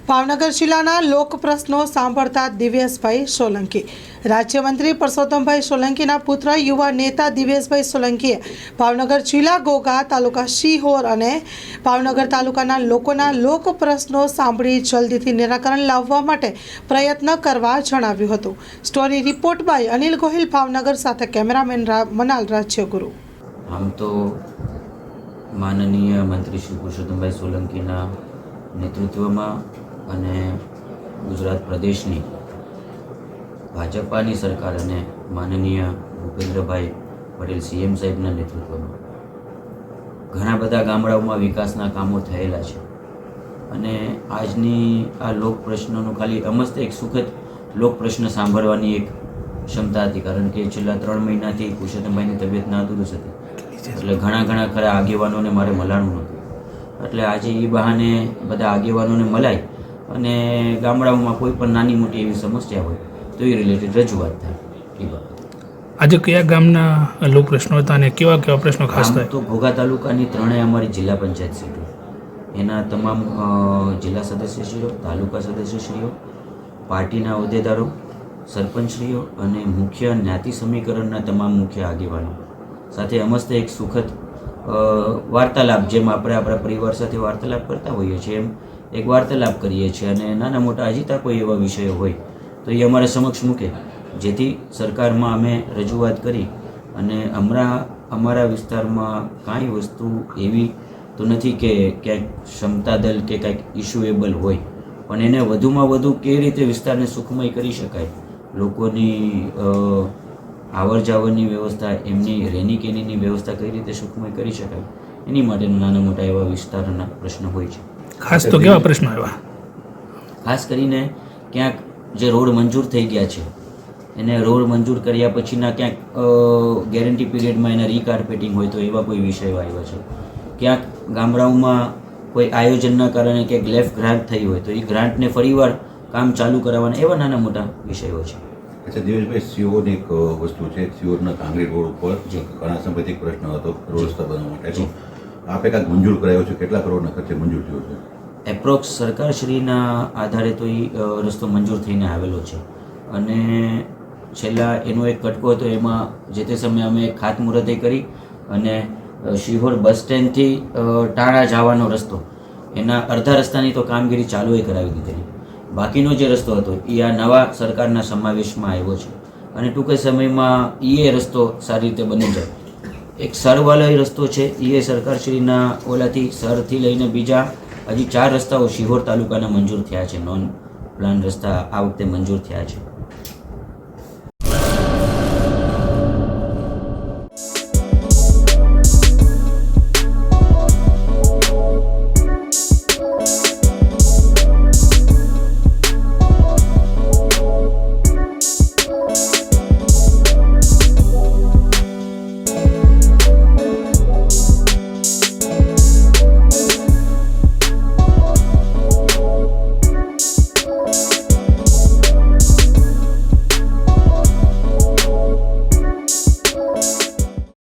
ભાવનગર જિલ્લાના લોક પ્રશ્નો સાંભળતા દિવ્યેશભાઈ સોલંકી રાજ્યમંત્રી પરસોત્તમભાઈ સોલંકીના પુત્ર યુવા નેતા દિવ્યેશભાઈ સોલંકીએ ભાવનગર જિલ્લા ઘોઘા તાલુકા શિહોર અને ભાવનગર તાલુકાના લોકોના લોક પ્રશ્નો સાંભળી જલ્દીથી નિરાકરણ લાવવા માટે પ્રયત્ન કરવા જણાવ્યું હતું। Story report by Anil Gohil Bhavnagar સાથે કેમેરામેન મનાલ રાજ્યગુરુ। આમ તો માનનીય મંત્રી શ્રી પરસોત્તમભાઈ સોલંકીના નેતૃત્વમાં અને ગુજરાત પ્રદેશની ભાજપાની સરકાર અને માનનીય ભૂપેન્દ્રભાઈ પટેલ સીએમ સાહેબના નેતૃત્વમાં ઘણા બધા ગામડાઓમાં વિકાસના કામો થયેલા છે અને આજની આ લોક પ્રશ્નોનું ખાલી અમસ્ત એક સુખદ લોક પ્રશ્ન સાંભળવાની એક ક્ષમતા હતી, કારણ કે છેલ્લા 3 મહિનાથી પરસોત્તમભાઈની તબિયત નાદુરસ્ત હતી એટલે ઘણા ખરા આગેવાનોને મારે મળવાનું નહોતું, એટલે આજે એ બહાને બધા આગેવાનોને મલાય અને ગામડાઓમાં કોઈ પણ નાની મોટી એવી સમસ્યા હોય તો એ રિલેટેડ રજૂઆત થાય। એ બાબત આજે કયા ગામના લોક પ્રશ્નો હતા અને કેવા પ્રશ્નો ખાસ થાય? તો ઘોઘા તાલુકાની 3 અમારી જિલ્લા પંચાયત સીટો, એના તમામ જિલ્લા સદસ્યશ્રીઓ, તાલુકા સદસ્યશ્રીઓ, પાર્ટીના હોદ્દેદારો, સરપંચશ્રીઓ અને મુખ્ય જ્ઞાતિ સમીકરણના તમામ મુખ્ય આગેવાનો સાથે અમસ્ત એક સુખદ વાર્તાલાપ, જેમ આપણે આપણા પરિવાર સાથે વાર્તાલાપ કરતા હોઈએ છીએ એમ એક વાર્તાલાપ કરીએ છીએ અને નાના મોટા અજીતા કોઈ એવા વિષયો હોય તો એ અમારા સમક્ષ મૂકે, જેથી સરકારમાં અમે રજૂઆત કરી અને હમણાં અમારા વિસ્તારમાં કાંઈ વસ્તુ એવી તો નથી કે ક્યાંક ક્ષમતા દલ કે કાંઈક ઇશ્યુએબલ હોય, પણ એને વધુમાં વધુ કેવી રીતે વિસ્તારને સુખમય કરી શકાય, લોકોની આવર જાવરની વ્યવસ્થા, એમની રહેણી કહેણીની વ્યવસ્થા કઈ રીતે સુખમય કરી શકાય, એની માટેના નાના મોટા એવા વિસ્તારના પ્રશ્નો હોય છે। ખાસ તો કેવા પ્રશ્નો આવ્યા? ખાસ કરીને ક્યાંક જે રોડ મંજૂર થઈ ગયા છે એને રોડ મંજૂર કર્યા પછીના ક્યાંક ગેરંટી પીરિયડમાં એના રીકાર્પેટિંગ હોય તો એવા કોઈ વિષયો આવ્યા છે, ક્યાંક ગામડાઓમાં કોઈ આયોજનના કારણે ક્યાંક લેફ્ટ ગ્રાન્ટ થઈ હોય તો એ ગ્રાન્ટને ફરીવાર કામ ચાલુ કરાવવાના એવા નાના મોટા વિષયો છે। अच्छा दिवेशभाई, सियोर एक वस्तु है, सियोरना कांगड़ी रोड पर घना समयથી એક પ્રશ્ન હતો રોડ રસ્તા બનાવવા માટે, આપે કાંઈક મંજૂર કરાયો છે, કેટલા કરોડના ખર્ચે મંજૂર થયો છે? એપ્રોક્સ સરકારશ્રીના આધારે તો એ રસ્તો મંજૂર થઈને આવેલો છે અને છેલ્લા એનો એક કટકો હતો, એમાં જે તે સમયે અમે ખાતમુહૂર્તે કરી અને શિહોર બસ સ્ટેન્ડથી ટાણા જવાનો રસ્તો એના અડધા રસ્તાની તો કામગીરી ચાલુ કરાવી દીધેલી, બાકીનો જે રસ્તો હતો એ આ નવા સરકારના સમાવેશમાં આવ્યો છે અને ટૂંક સમયમાં એ રસ્તો સારી રીતે બની જાય। એક સરવાળો રસ્તો છે એ સરકારશ્રીના ઓલાથી સરથી લઈને બીજા હજી 4 રસ્તાઓ શિહોર તાલુકાના મંજૂર થયા છે, નોન પ્લાન રસ્તા આ વખતે મંજૂર થયા છે।